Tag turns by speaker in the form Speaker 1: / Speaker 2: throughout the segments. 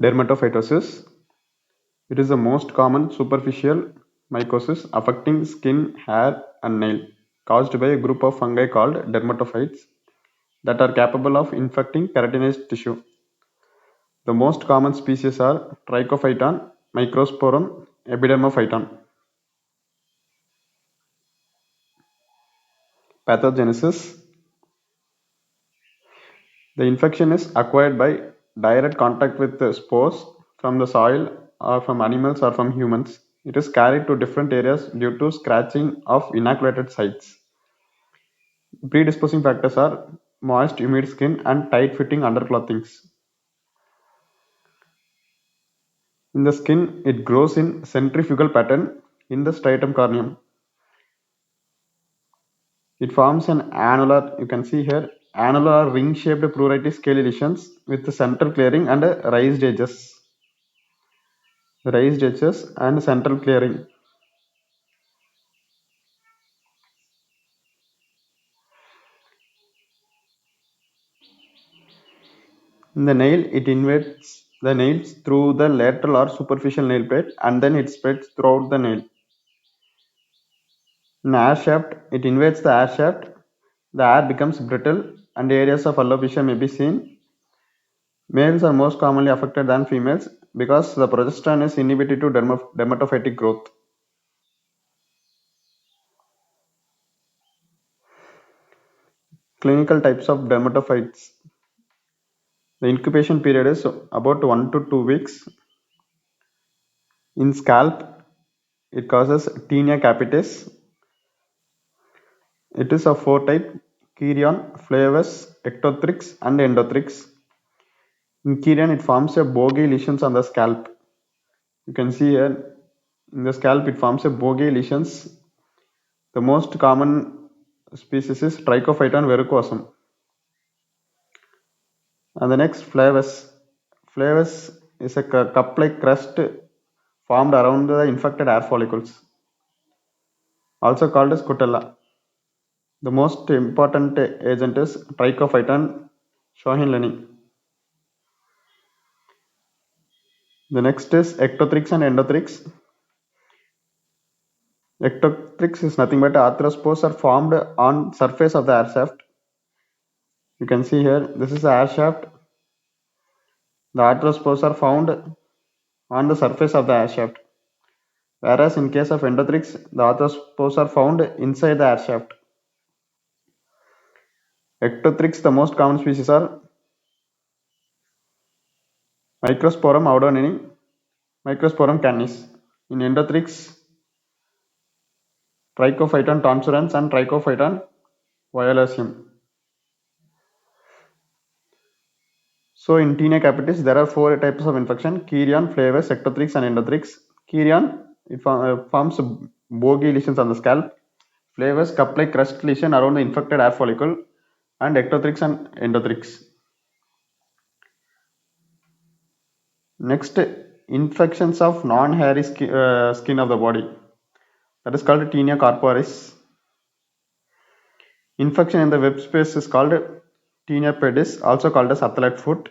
Speaker 1: Dermatophytosis. It is the most common superficial mycosis affecting skin, hair, and nail, caused by a group of fungi called dermatophytes that are capable of infecting keratinized tissue. The most common species are Trichophyton, Microsporum, Epidermophyton. Pathogenesis. The infection is acquired by direct contact with the spores from the soil or from animals or from humans. It is carried to different areas due to scratching of inoculated sites. Predisposing factors are moist, humid skin and tight-fitting underclothings. In the skin, it grows in centrifugal pattern in the stratum corneum. It forms an annular, you can see here, annular ring-shaped pruritic scaly lesions with the central clearing and raised edges and central clearing. In the nail, it invades the nails through the lateral or superficial nail plate and then it spreads throughout the nail. In air shaft, it invades the air shaft. The air becomes brittle and areas of alopecia may be seen. Males are most commonly affected than females because the progesterone is inhibited to dermatophytic growth. Clinical types of dermatophytes. The incubation period is about 1 to 2 weeks. In scalp, it causes tinea capitis. It is of four types: Chirion, flavus, ectothrix, and endothrix. In Chirion, it forms a bogey lesions on the scalp. You can see here in the scalp it forms a bogey lesions. The most common species is Trichophyton verrucosum. And the next flavus. Flavus is a cup-like crust formed around the infected hair follicles, also called as scutella. The most important agent is Trichophyton shohinleni. The next is ectothrix and endothrix. Ectothrix is nothing but arthrospores are formed on surface of the air shaft. You can see here, this is the air shaft. The arthrospores are found on the surface of the air shaft. Whereas in case of endothrix, the arthrospores are found inside the air shaft. Ectothrix, the most common species are Microsporum audonini, Microsporum canis. In endothrix, Trichophyton tonsurans and Trichophyton violaceum. So in tinea capitis, there are four types of infection: Chirion, flavus, ectothrix, and endothrix. Chirion, it forms bogey lesions on the scalp. Flavus, cup-like crust lesion around the infected hair follicle, and ectothrix and endothrix. Next, infections of non-hairy skin of the body. That is called tinea corporis. Infection in the web space is called tinea pedis, also called as athlete foot.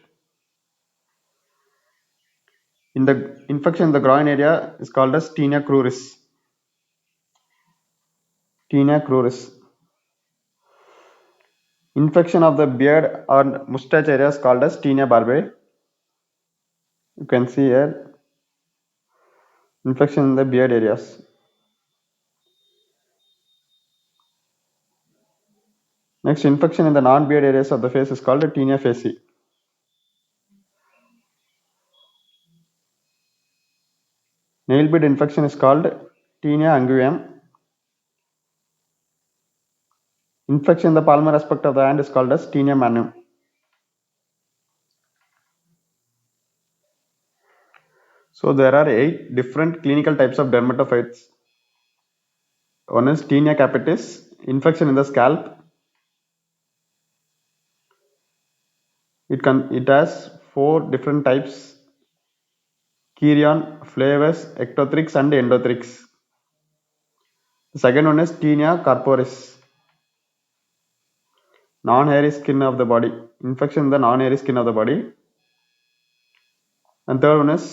Speaker 1: In the infection in the groin area is called as tinea cruris. Tinea cruris. Infection of the beard or mustache area is called as tinea barbae. You can see here infection in the beard areas. Next, infection in the non-beard areas of the face is called tinea facie. Nail bed infection is called tinea unguium. Infection in the palmar aspect of the hand is called as tinea manum. So there are 8 different clinical types of dermatophytes. One is tinea capitis, infection in the scalp. It has 4 different types: Chirion, flavus, ectothrix, and endothrix. The second one is tinea corporis, non-hairy skin of the body, infection in the non-hairy skin of the body. And third one is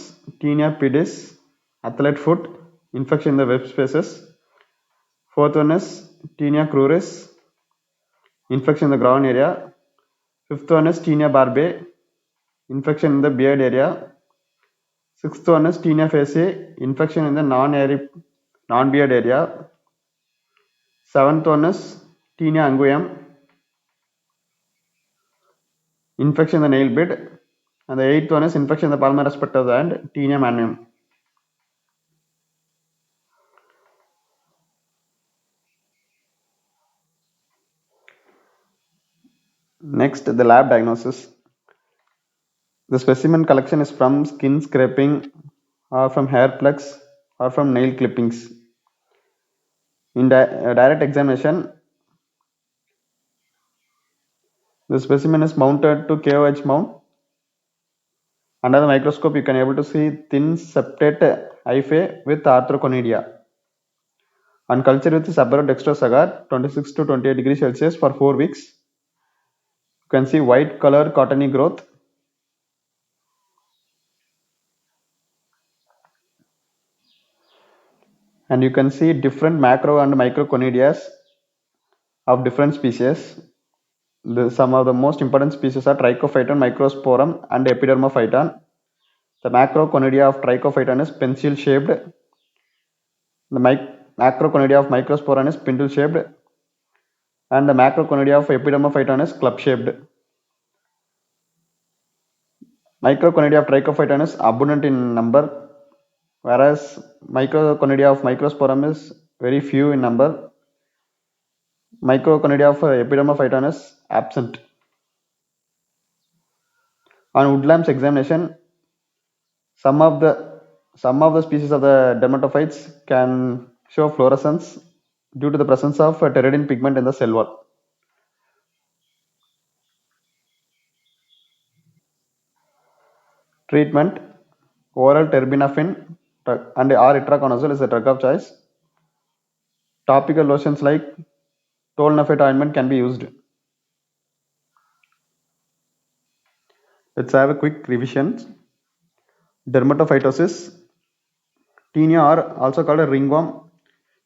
Speaker 1: tinea pedis, athlete foot, infection in the web spaces. Fourth one is tinea cruris, infection in the groin area. Fifth one is tinea barbae, infection in the beard area. Sixth one is tinea faciae, infection in the non-beard area. Seventh one is tinea anguium, infection in the nail bed. And the eighth one is infection in the palmar aspectus and tinea manuum. Next, the lab diagnosis. The specimen collection is from skin scraping or from hair plugs or from nail clippings. In direct examination, the specimen is mounted to KOH mount. Under the microscope, you can able to see thin septate hyphae with arthroconidia. On culture with subarachnoid agar, 26 to 28 degrees Celsius for 4 weeks, you can see white color cottony growth. And you can see different macro and microconidias of different species. Some of the most important species are Trichophyton, Microsporum, and Epidermophyton. The macroconidia of Trichophyton is pencil shaped. The macroconidia of Microsporum is spindle shaped. And the macroconidia of Epidermophyton is club shaped. Microconidia of Trichophyton is abundant in number, whereas Microconidia of Microsporum is very few in number. Microconidia of Epidermophyton is absent. On Woodlamp's examination, some of the species of the dermatophytes can show fluorescence due to the presence of pteridine pigment in the cell wall. Treatment: oral terbinafine and or itraconazole is a drug of choice. Topical lotions like tolnafate ointment can be used. Let's have a quick revision. Dermatophytosis. Tinea are also called a ringworm.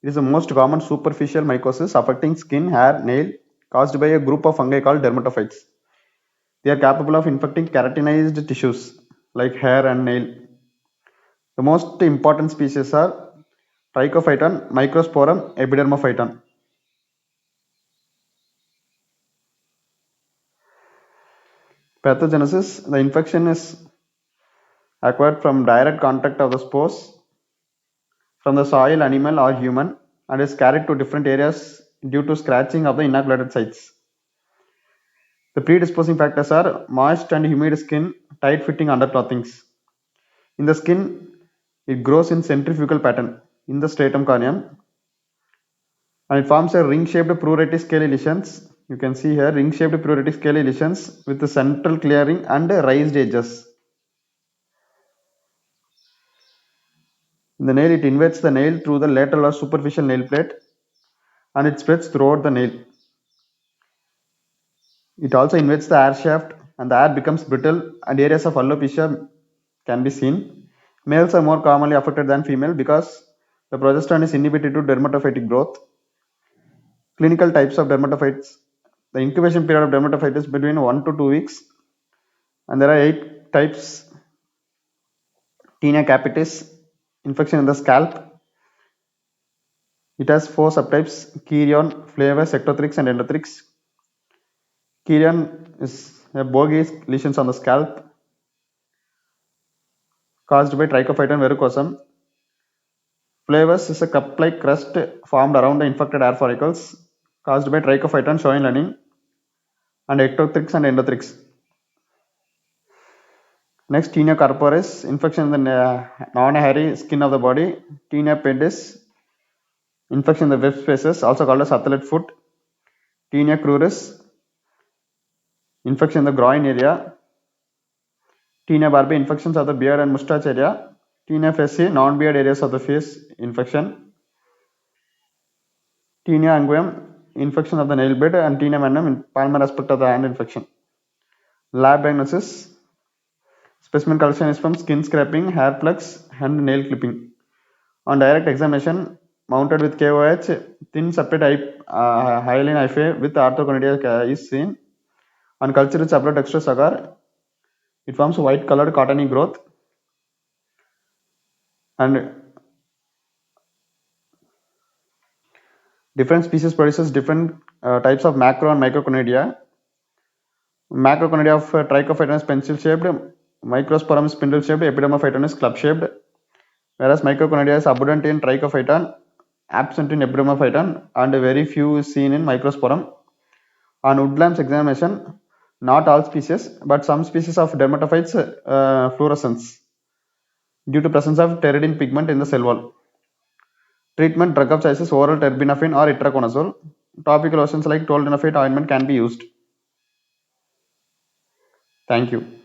Speaker 1: It is the most common superficial mycosis affecting skin, hair, nail, caused by a group of fungi called dermatophytes. They are capable of infecting keratinized tissues like hair and nail. The most important species are Trichophyton, Microsporum, Epidermophyton. Pathogenesis: the infection is acquired from direct contact of the spores from the soil, animal, or human and is carried to different areas due to scratching of the inoculated sites. The predisposing factors are moist and humid skin, tight fitting underclothings. In the skin, it grows in centrifugal pattern in the stratum corneum and it forms a ring-shaped pruritic scaly lesions. You can see here ring-shaped pruritic scaly lesions with the central clearing and raised edges. In the nail, it invades the nail through the lateral or superficial nail plate and it spreads throughout the nail. It also invades the air shaft and the air becomes brittle and areas of alopecia can be seen. Males are more commonly affected than female because the progesterone is inhibited to dermatophytic growth. Clinical types of dermatophytes. The incubation period of dermatophytes is between 1 to 2 weeks and there are 8 types. Tinea capitis, infection in the scalp. It has 4 subtypes: Chirion, flavus, ectotrix, and endothrix. Chirion is a bogies lesions on the scalp caused by Trichophyton verrucosum. Flavus is a cup-like crust formed around the infected hair follicles caused by Trichophyton shoinlani and ectotrix and endothrix. Next, tinea corporis, infection in the non-hairy skin of the body. Tinea pedis, infection in the web spaces, also called as athlete foot. Tinea cruris, infection in the groin area. Tinea barbae, infections of the beard and mustache area. Tinea faciae, non-beard areas of the face infection. Tinea anguium, infection of the nail bed, and tinea manuum, palmar aspect of the hand infection. Lab diagnosis: Specimen collection is from skin scraping, hair plugs, and nail clipping. On direct examination, mounted with KOH, thin separate hyaline hyphae with orthoconidia is seen. On culture with saprotextrous agar, it forms white colored cottony growth. And different species produces different types of macro and microconidia. Macroconidia of Trichophyton is pencil shaped, Microsporum is spindle shaped, Epidermophyton is club shaped, whereas Microconidia is abundant in Trichophyton, absent in Epidermophyton, and very few is seen in Microsporum. On woodlamps examination, not all species, but some species of dermatophytes fluorescence due to presence of pteridine pigment in the cell wall. Treatment drug of choice is oral terbinafine or itraconazole. Topical lotions like toldenafate ointment can be used. Thank you.